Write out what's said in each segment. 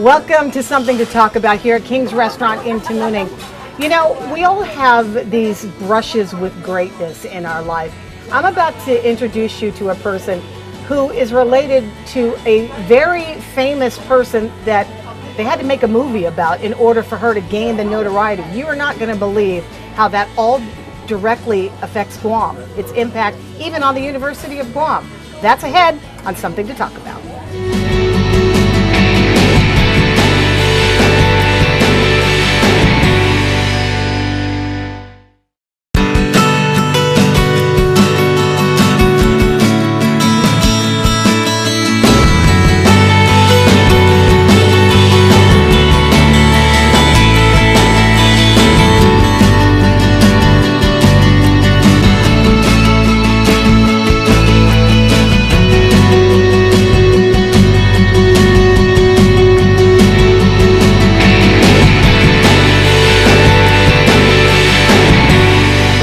Welcome to Something to Talk About here at King's Restaurant in Tamuning. You know, we all have these brushes with greatness in our life. I'm about to introduce you to a person who is related to a very famous person that they had to make a movie about in order for her to gain the notoriety. You are not going to believe how that all directly affects Guam, its impact even on the University of Guam. That's ahead on Something to Talk About.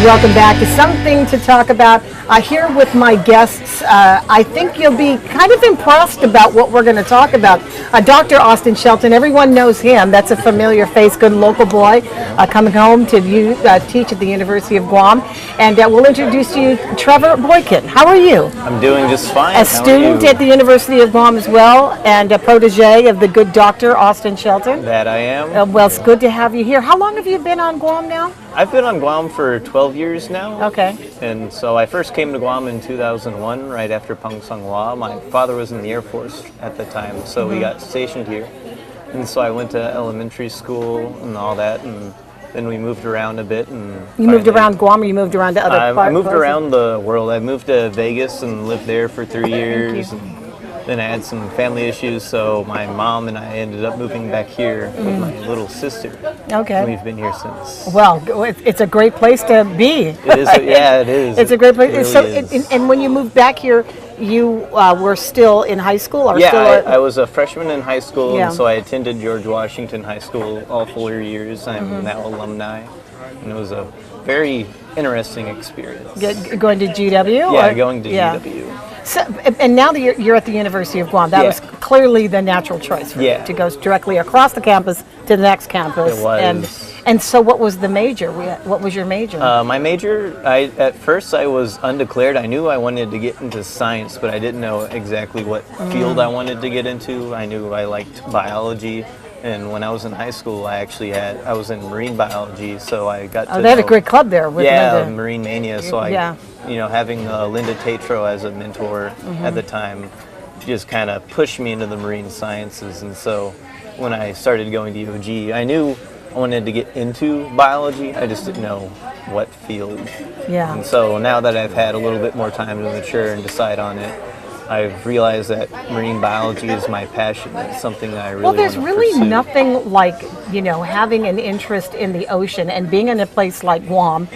Welcome back to Something to Talk About. Here with my guests. I think you'll be kind of impressed about what we're going to talk about. Dr. Austin Shelton, everyone knows him. That's a familiar face, good local boy, coming home to teach at the University of Guam. And we'll introduce you Trevor Boykin. How are you? I'm doing just fine. A student at the University of Guam as well, and a protege of the good Dr. Austin Shelton. That I am. Well, it's good to have you here. How long have you been on Guam now? I've been on Guam for 12 years now. Okay. And so I first came to Guam in 2001, right after Pang Sung Hua. My father was in the Air Force at the time, so we got stationed here. And so I went to elementary school and all that, and then we moved around a bit. And you moved around Guam, or you moved around to other parts? I moved around the world. I moved to Vegas and lived there for 3 years. And then I had some family issues, so my mom and I ended up moving back here with my little sister. Okay. And we've been here since. Well, it's a great place to be. It is. Yeah, it is. It's a great place. It So, really is. and when you moved back here, you were still in high school, or Yeah, still? I was a freshman in high school, Yeah. and so I attended George Washington High School all 4 years. I'm now alumni, and it was a very interesting experience. Going to GW? Yeah, or? going to Yeah. GW. So, and now that you're at the University of Guam, that Yeah. was clearly the natural choice for you, Yeah. to go directly across the campus to the next campus. It was. And so what was the major? What was your major? My major, at first I was undeclared. I knew I wanted to get into science, but I didn't know exactly what field I wanted to get into. I knew I liked biology. And when I was in high school, I was in marine biology, so I got to they had a know- great club there with Linda. Marine Mania. So having Linda Tatro as a mentor at the time just kind of pushed me into the marine sciences. And so when I started going to UOG, I knew I wanted to get into biology. I just didn't know what field. Yeah. And so now that I've had a little bit more time to mature and decide on it, I've realized that marine biology is my passion. It's something that I really Well, there's want to really pursue. nothing like, having an interest in the ocean and being in a place like Guam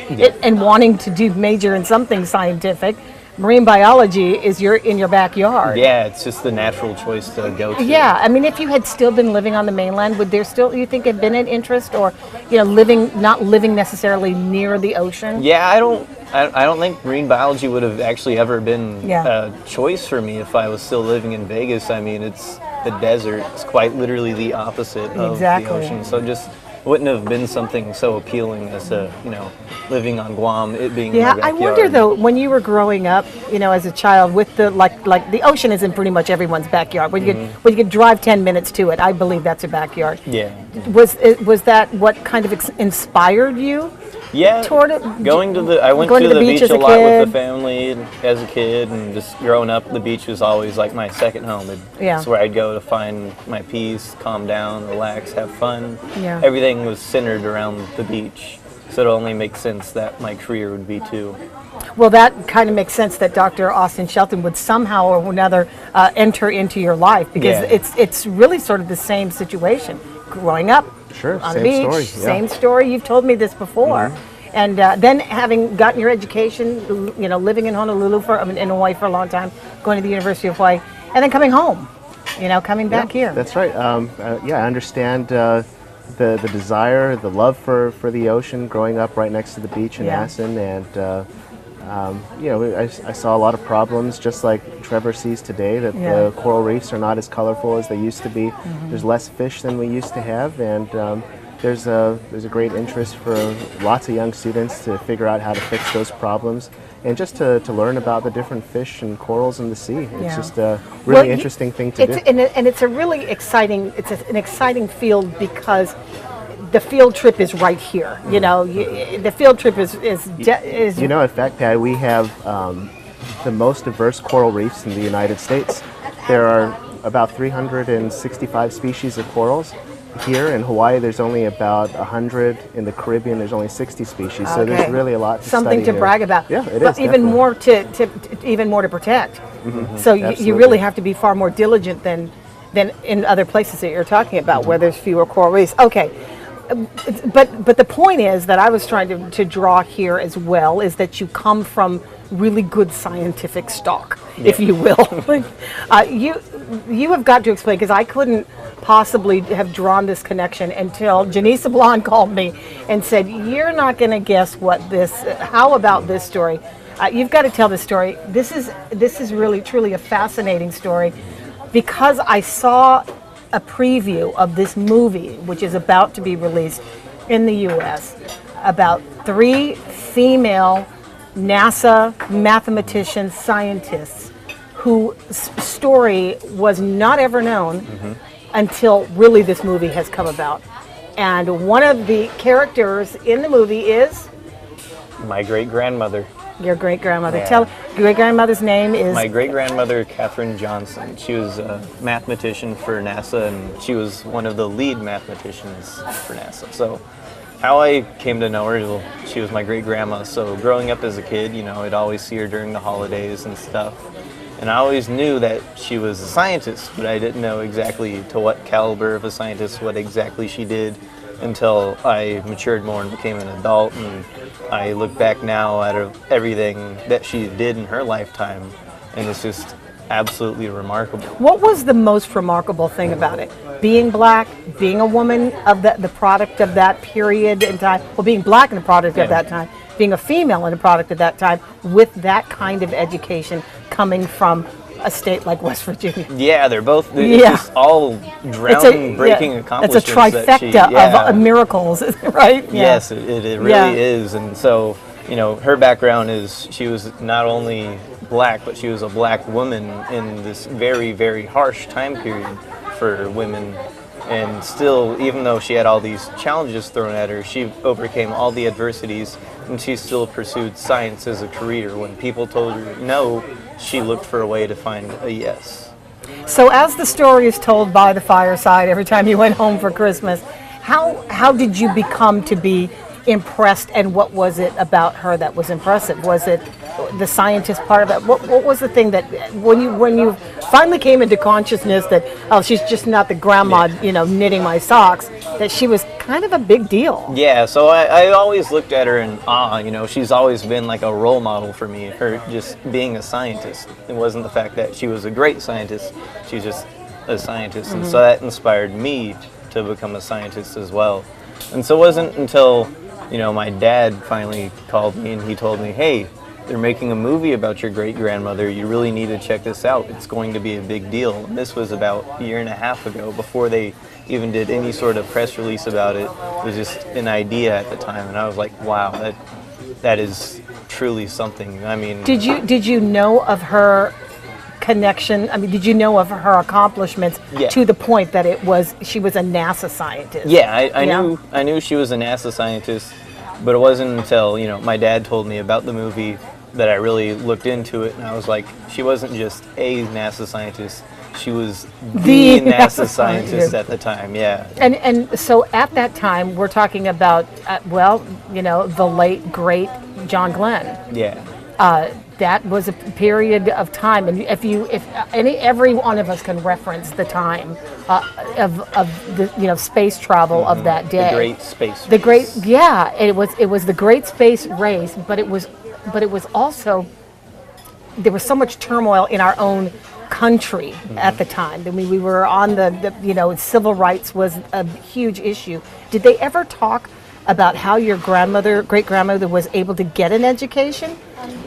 and wanting to major in something scientific. Marine biology is in your backyard. Yeah, it's just the natural choice to go to. Yeah, I mean, if you had still been living on the mainland, would there still, you think, have been an interest, or not living necessarily near the ocean? Yeah, I don't think marine biology would have actually ever been a choice for me if I was still living in Vegas. I mean, it's the desert. It's quite literally the opposite of the ocean. So just wouldn't have been something so appealing as living on Guam, it being my backyard. I wonder though, when you were growing up, as a child, with the like the ocean is in pretty much everyone's backyard. When you could drive 10 minutes to it, I believe that's a backyard. Yeah. Was that what kind of inspired you? Yeah, Toward it? I went to the beach a lot with the family as a kid, and just growing up, the beach was always like my second home. It's where I'd go to find my peace, calm down, relax, have fun. Yeah. Everything was centered around the beach, so it only makes sense that my career would be too. Well, that kind of makes sense that Dr. Austin Shelton would somehow or another enter into your life, because it's really sort of the same situation. Growing up on the beach, same story. You've told me this before. And then having gotten your education, living in Honolulu in Hawaii for a long time, going to the University of Hawaii, and then coming home, coming back here. That's right. I understand the desire, the love for the ocean, growing up right next to the beach in Assen, and I saw a lot of problems, just like Trevor sees today, that the coral reefs are not as colorful as they used to be. There's less fish than we used to have, and there's a great interest for lots of young students to figure out how to fix those problems, and just to learn about the different fish and corals in the sea. It's just a really interesting thing to do. And it's a really exciting, an exciting field, because the field trip is right here. You know, the field trip is. You know, in fact, Pat, we have the most diverse coral reefs in the United States. There are about 365 species of corals. Here in Hawaii, there's only about 100. In the Caribbean, there's only 60 species. So there's really a lot to Something study to here. brag about. Yeah, it but is. Even more even more to protect. So you really have to be far more diligent than in other places that you're talking about, where there's fewer coral reefs. Okay. But the point is that I was trying to draw here as well, is that you come from really good scientific stock, if you will. You have got to explain, because I couldn't possibly have drawn this connection until Janice Blonde called me and said, "You're not going to guess how about this story? You've got to tell this story. This is really truly a fascinating story, because I saw a preview of this movie, which is about to be released in the U.S., about 3 female NASA mathematicians, scientists, whose story was not ever known until really this movie has come about. And one of the characters in the movie is my great-grandmother. Your great-grandmother. Yeah. Tell, great-grandmother's name is? My great-grandmother, Katherine Johnson. She was a mathematician for NASA, and she was one of the lead mathematicians for NASA. So how I came to know her, well, she was my great-grandma. So growing up as a kid, you know, I'd always see her during the holidays and stuff. And I always knew that she was a scientist, but I didn't know exactly to what caliber of a scientist, what exactly she did, until I matured more and became an adult. And I look back now at everything that she did in her lifetime, and it's just absolutely remarkable. What was the most remarkable thing about it? Being black, being a woman of the product of that period in time, well, being black and the product of that time, being a female and a product of that time, with that kind of education coming from a state like West Virginia. Yeah, they're just all groundbreaking accomplishments. It's a trifecta of miracles, right? Yeah. Yes, it really is. And so, you know, her background is she was not only black, but she was a black woman in this very, very harsh time period for women. And still, even though she had all these challenges thrown at her, she overcame all the adversities, and she still pursued science as a career. When people told her no, she looked for a way to find a yes. So as the story is told by the fireside every time you went home for Christmas, how did you become to be impressed, and what was it about her that was impressive? Was it the scientist part of it? What was the thing that when you finally came into consciousness that, oh, she's just not the grandma, you know, knitting my socks, that she was kind of a big deal? Yeah, so I always looked at her in awe. You know, she's always been like a role model for me, her just being a scientist. It wasn't the fact that she was a great scientist, she was just a scientist. And so that inspired me to become a scientist as well. And so it wasn't until, you know, my dad finally called me and he told me, hey, they're making a movie about your great-grandmother. You really need to check this out. It's going to be a big deal. And this was about a year and a half ago, before they even did any sort of press release about it. It was just an idea at the time, and I was like, wow, that is truly something. I mean, did you know of her connection? I mean, did you know of her accomplishments to the point that she was a NASA scientist? Yeah, I knew she was a NASA scientist, but it wasn't until, you know, my dad told me about the movie that I really looked into it, and I was like, she wasn't just a NASA scientist, she was the NASA scientist at the time. Yeah. And so at that time, we're talking about the late great John Glenn. Yeah. That was a period of time, and if every one of us can reference the time of the space travel of that day. The great space. It was the great space race, but it was also, there was so much turmoil in our own country at the time. I mean, we were on the civil rights was a huge issue. Did they ever talk about how your great grandmother was able to get an education?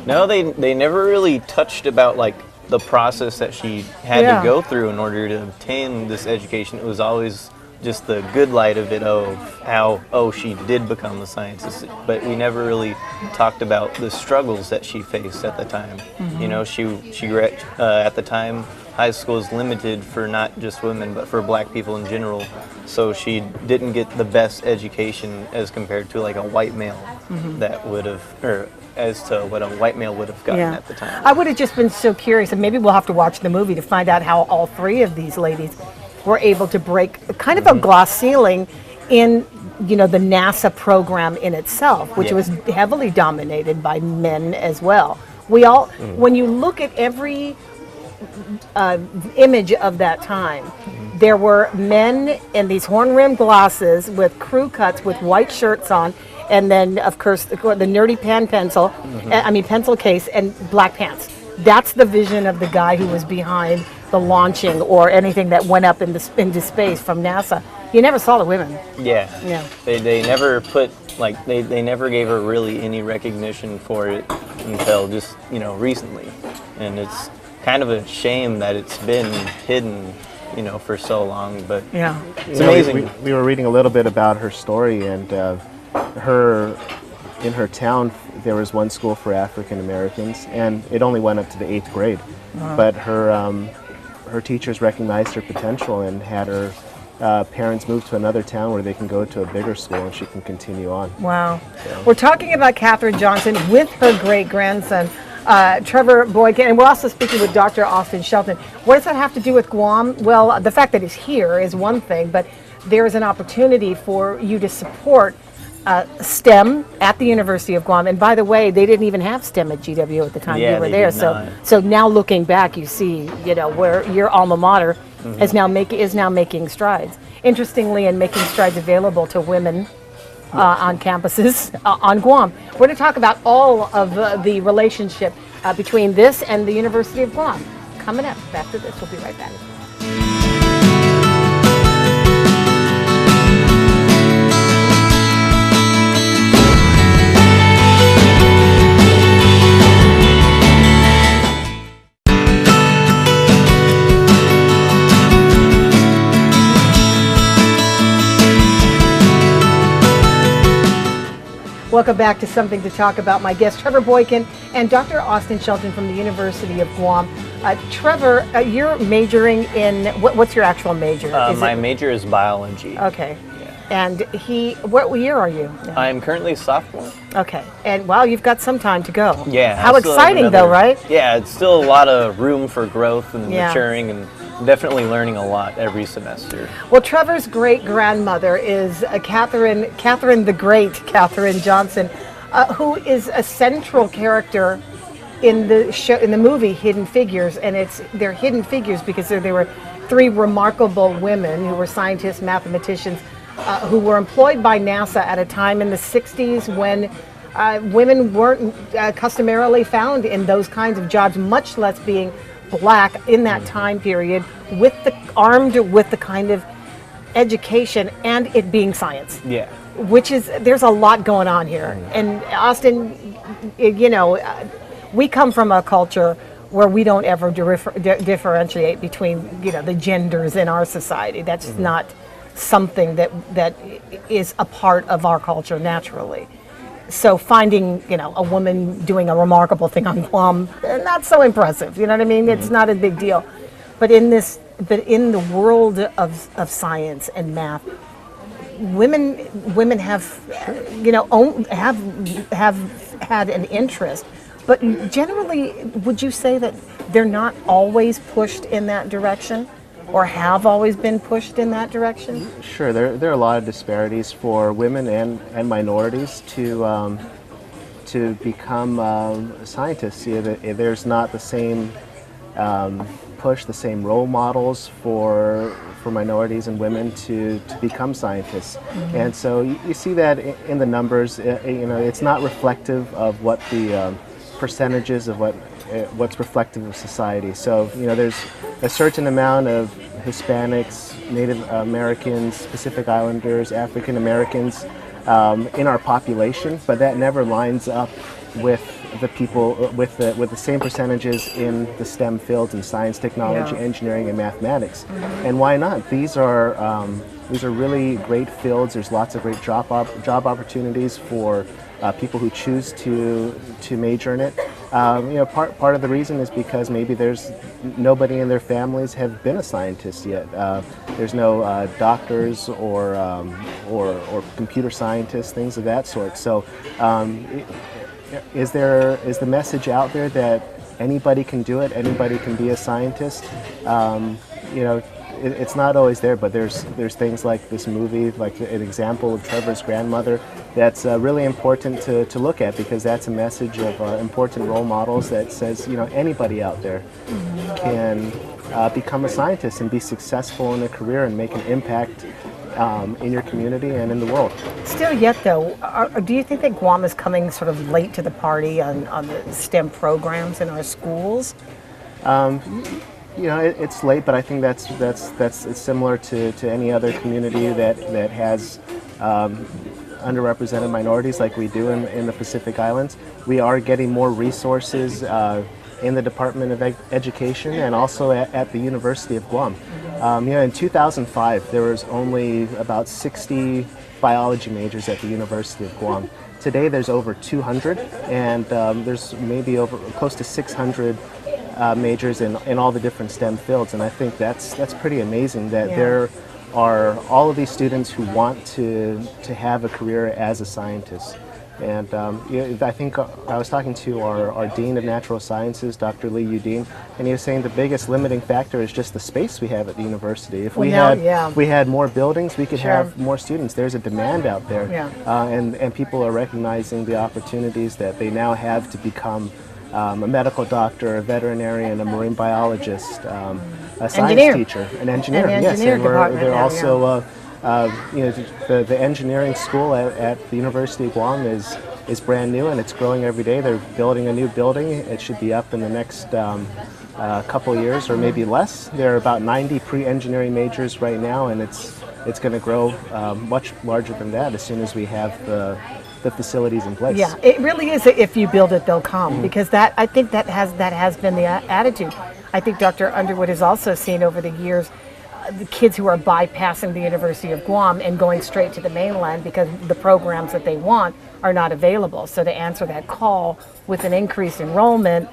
No, they never really touched about like the process that she had to go through in order to obtain this education. It was always just the good light of it, of how, she did become a scientist. But we never really talked about the struggles that she faced at the time. You know, she at the time, high school is limited for not just women, but for black people in general. So she didn't get the best education as compared to like a white male that would have, or as to what a white male would have gotten at the time. I would have just been so curious, and maybe we'll have to watch the movie to find out how all three of these ladies were able to break kind of a glass ceiling in, you know, the NASA program in itself, which was heavily dominated by men as well. We all, when you look at every image of that time, there were men in these horn-rimmed glasses with crew cuts with white shirts on, and then of course the nerdy pencil case and black pants. That's the vision of the guy who was behind the launching or anything that went up into space from NASA. You never saw the women. Yeah. They never put, like, they never gave her really any recognition for it until just, you know, recently. And it's kind of a shame that it's been hidden, you know, for so long, but it's amazing. We were reading a little bit about her story, and in her town there was one school for African Americans, and it only went up to the 8th grade. But her teachers recognized her potential and had her parents move to another town where they can go to a bigger school and she can continue on. Wow. So. We're talking about Katherine Johnson with her great-grandson, Trevor Boykin, and we're also speaking with Dr. Austin Shelton. What does that have to do with Guam? Well, the fact that he's here is one thing, but there is an opportunity for you to support STEM at the University of Guam. And by the way, they didn't even have STEM at GW at the time you were there. So now looking back, you see, you know, where your alma mater is now making strides. Interestingly, and making strides available to women on campuses on Guam. We're going to talk about all of the relationship between this and the University of Guam. Coming up after this, we'll be right back. Welcome back to Something to Talk About. My guest, Trevor Boykin and Dr. Austin Shelton from the University of Guam. Trevor, you're majoring in, what's your actual major? My major is biology. Okay. And what year are you? I'm currently a sophomore. Okay. And wow, you've got some time to go. Yeah. How exciting though, right? Yeah, it's still a lot of room for growth and maturing, and definitely learning a lot every semester. Well, Trevor's great-grandmother is Katherine the Great, Katherine Johnson, who is a central character in the show, in the movie Hidden Figures, and they're hidden figures because there were three remarkable women who were scientists, mathematicians, who were employed by NASA at a time in the 60s when women weren't customarily found in those kinds of jobs, much less being black in that time period, armed with the kind of education and it being science. Yeah. Which is, there's a lot going on here. And Austin, you know, we come from a culture where we don't ever differentiate between, you know, the genders in our society. That's not something that is a part of our culture naturally. So finding, you know, a woman doing a remarkable thing on Guam, not so impressive. You know what I mean? It's not a big deal. But in the world of science and math, women have, you know, have had an interest. But generally, would you say that they're not always pushed in that direction? Or have always been pushed in that direction? Sure, there are a lot of disparities for women and minorities to become scientists. There's not the same push, the same role models for minorities and women to become scientists. And so you see that in the numbers. You know, it's not reflective of what the percentages of what's reflective of society. So, you know, there's a certain amount of Hispanics, Native Americans, Pacific Islanders, African Americans in our population, but that never lines up with the people with the same percentages in the STEM fields in science, technology, engineering, and mathematics. And why not? These are really great fields. There's lots of great job opportunities for people who choose to major in it. Part of the reason is because maybe there's nobody in their families have been a scientist yet. There's no doctors or computer scientists, things of that sort. So, is the message out there that anybody can do it? Anybody can be a scientist? It's not always there, but there's things like this movie, like an example of Trevor's grandmother, that's really important to look at, because that's a message of important role models that says, anybody out there can become a scientist and be successful in a career and make an impact in your community and in the world. Still yet, though, do you think that Guam is coming sort of late to the party on the STEM programs in our schools? It's late, but I think that's it's similar to any other community that has underrepresented minorities like we do in the Pacific Islands. We are getting more resources in the Department of Education and also at the University of Guam. In 2005, there was only about 60 biology majors at the University of Guam. Today, there's over 200, and there's maybe close to 600 majors in all the different STEM fields, and I think that's pretty amazing that there are all of these students who want to have a career as a scientist. And I think I was talking to our Dean of Natural Sciences, Dr. Lee Udine, and he was saying the biggest limiting factor is just the space we have at the university. If we had more buildings, we could have more students. There's a demand out there, and people are recognizing the opportunities that they now have to become a medical doctor, a veterinarian, a marine biologist, a science teacher, an engineer. Yes, and they're also. The engineering school at the University of Guam is brand new, and it's growing every day. They're building a new building. It should be up in the next couple years or maybe less. There are about 90 pre-engineering majors right now, and it's going to grow much larger than that as soon as we have the facilities in place. Yeah, it really is. If you build it, they'll come, because I think that has been the attitude. I think Dr. Underwood has also seen over the years the kids who are bypassing the University of Guam and going straight to the mainland because the programs that they want are not available. So to answer that call with an increased enrollment,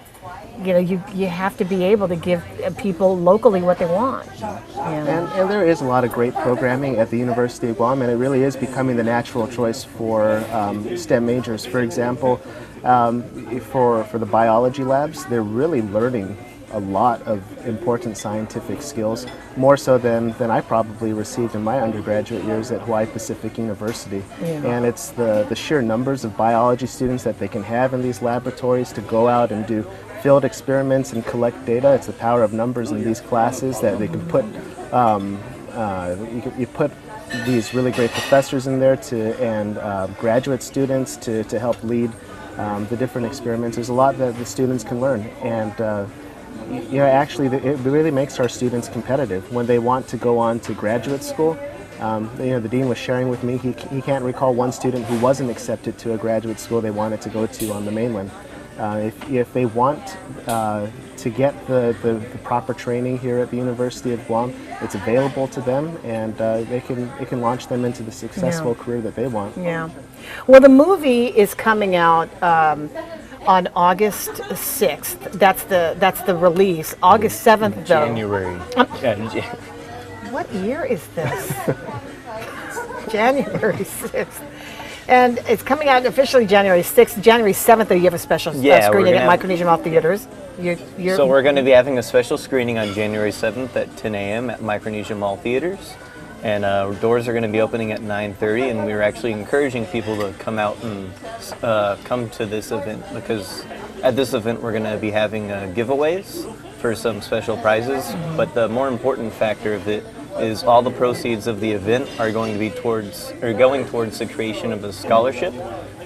you have to be able to give people locally what they want. And there is a lot of great programming at the University of Guam, and it really is becoming the natural choice for STEM majors. For example, for the biology labs, they're really learning a lot of important scientific skills, more so than I probably received in my undergraduate years at Hawaii Pacific University. And it's the sheer numbers of biology students that they can have in these laboratories to go out and do field experiments and collect data. It's the power of numbers in these classes that they can put, you put these really great professors in there and graduate students to help lead the different experiments. There's a lot that the students can learn, and actually, it really makes our students competitive when they want to go on to graduate school. The dean was sharing with me he can't recall one student who wasn't accepted to a graduate school they wanted to go to on the mainland. If they want to get the proper training here at the University of Guam, it's available to them, and it can launch them into the successful career that they want. Yeah. Well, the movie is coming out on August 6th. That's the release. August 7th, though. January. What year is this? January 6th. And it's coming out officially January 6th. January 7th, though, you have a special screening at Micronesia Mall Theaters. So we're going to be having a special screening on January 7th at 10 a.m. at Micronesia Mall Theaters. And doors are going to be opening at 9:30, and we're actually encouraging people to come out and come to this event, because at this event we're going to be having giveaways for some special prizes. But the more important factor of it is all the proceeds of the event are going to be going towards the creation of a scholarship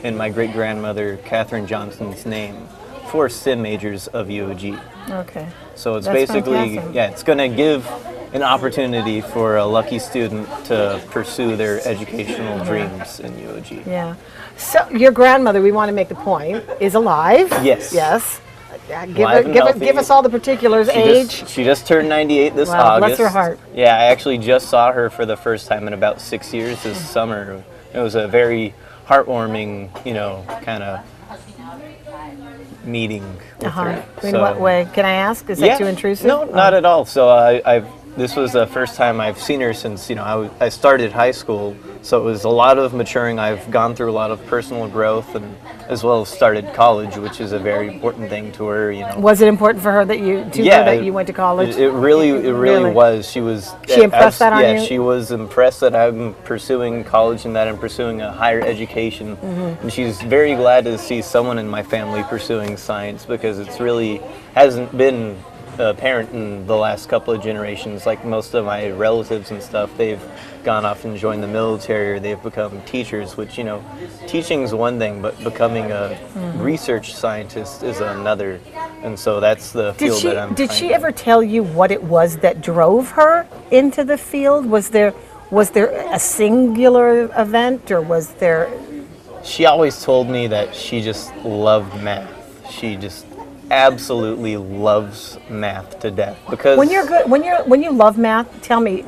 in my great-grandmother Katherine Johnson's name for STEM majors of UOG. Okay. So it's That's basically fantastic. it's going to give an opportunity for a lucky student to pursue their educational dreams in UOG. Yeah. So your grandmother, we want to make the point, is alive. Yes. Yes. Give us all the particulars. She just turned 98 this wow, August. Bless her heart. Yeah, I actually just saw her for the first time in about 6 years this summer. It was a very heartwarming, kind of meeting with her. In what way? Can I ask? Is that too intrusive? No, not at all. So this was the first time I've seen her since, I started high school. So it was a lot of maturing. I've gone through a lot of personal growth, and as well as started college, which is a very important thing to her. Was it important for her that you went to college? It really was. She impressed that on you? Yeah, she was impressed that I'm pursuing college and that I'm pursuing a higher education. Mm-hmm. And she's very glad to see someone in my family pursuing science, because it's really hasn't been apparent in the last couple of generations. Like most of my relatives and stuff, they've gone off and joined the military, or they've become teachers, which, teaching is one thing, but becoming a research scientist is another. And so that's the field that I'm Did she ever tell you what it was that drove her into the field? Was there a singular event, or was there... She always told me that she just loved math. She just absolutely loves math to death, because when you love math, tell me,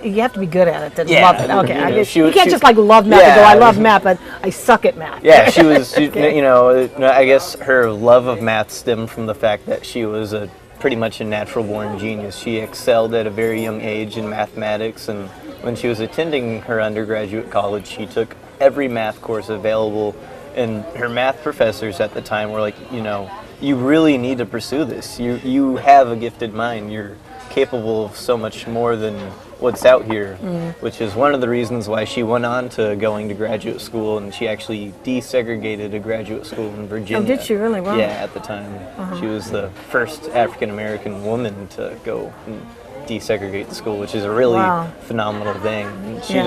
you have to be good at it to love it. Okay, you can't just love math and go, I love math, but I suck at math. Yeah, she was. I guess her love of math stemmed from the fact that she was pretty much a natural born genius. She excelled at a very young age in mathematics, and when she was attending her undergraduate college, she took every math course available, and her math professors at the time were like, you really need to pursue this. You have a gifted mind. You're capable of so much more than what's out here, which is one of the reasons why she went on to going to graduate school, and she actually desegregated a graduate school in Virginia. Oh, did she really? Wow. Yeah, at the time. She was the first African-American woman to go and desegregate the school, which is a really phenomenal thing. And she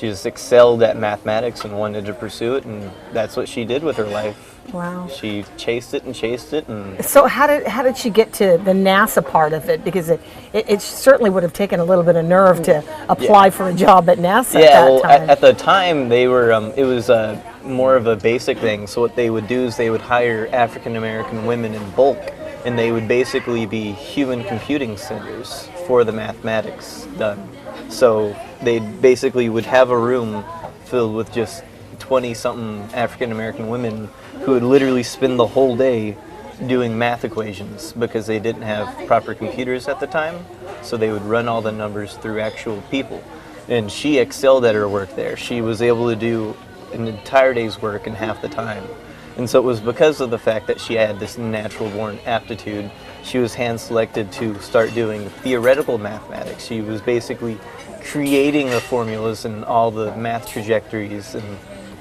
just excelled at mathematics and wanted to pursue it, and that's what she did with her life. Wow. She chased it, and so how did she get to the NASA part of it? Because it certainly would have taken a little bit of nerve to apply for a job at NASA at that time. At the time they were it was more of a basic thing. So what they would do is they would hire African American women in bulk, and they would basically be human computing centers for the mathematics done. So they basically would have a room filled with just 20-something African American women who would literally spend the whole day doing math equations, because they didn't have proper computers at the time. So they would run all the numbers through actual people. And she excelled at her work there. She was able to do an entire day's work in half the time. And so it was because of the fact that she had this natural born aptitude, she was hand selected to start doing theoretical mathematics. She was basically creating the formulas and all the math trajectories and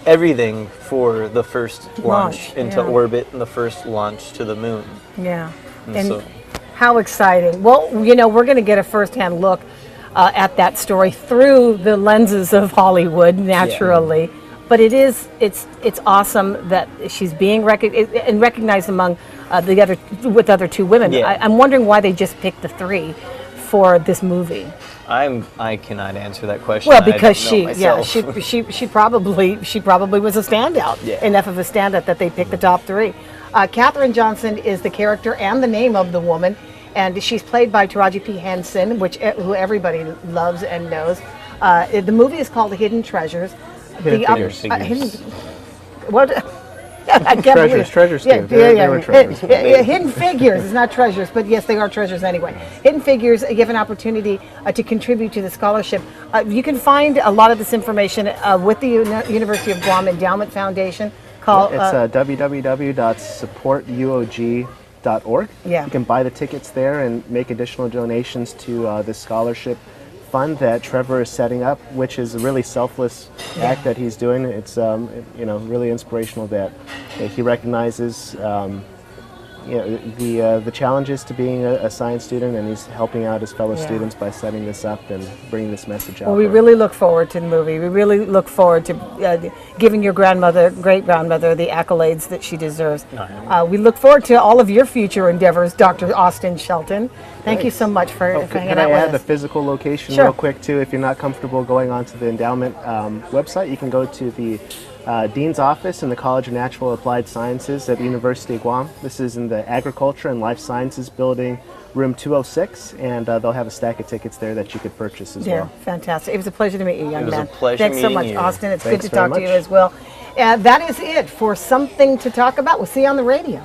everything for the first launch into orbit and the first launch to the moon. Yeah. And how exciting. Well, we're going to get a first-hand look at that story through the lenses of Hollywood, naturally. Yeah. But it's awesome that she's being recognized among with other two women. Yeah. I'm wondering why they just picked the three for this movie. I cannot answer that question. Well, because she probably was a standout. Yeah. Enough of a standout that they picked the top three. Katherine Johnson is the character and the name of the woman, and she's played by Taraji P. Henson, who everybody loves and knows. The movie is called Hidden Treasures. What? I can't treasures. Hidden Figures. It's not treasures, but yes, they are treasures anyway. Hidden Figures give an opportunity to contribute to the scholarship. You can find a lot of this information with the University of Guam Endowment Foundation. It's www.supportuog.org. Yeah. You can buy the tickets there and make additional donations to the scholarship fund that Trevor is setting up, which is a really selfless act that he's doing. It's really inspirational that he recognizes the challenges to being a science student, and he's helping out his fellow students by setting this up and bringing this message out. Well, we really look forward to the movie. We really look forward to giving your great-grandmother, the accolades that she deserves. We look forward to all of your future endeavors, Dr. Austin Shelton. Thank you so much for hanging out with us. Can I add the physical location real quick, too? If you're not comfortable going onto the endowment website, you can go to the Dean's Office in the College of Natural Applied Sciences at the University of Guam. This is in the Agriculture and Life Sciences building, room 206, and they'll have a stack of tickets there that you could purchase as well. Fantastic. It was a pleasure to meet you, young man. It was a pleasure Thanks so meeting much, you. Austin. It's good to talk to you as well. That is it for Something to Talk About. We'll see you on the radio.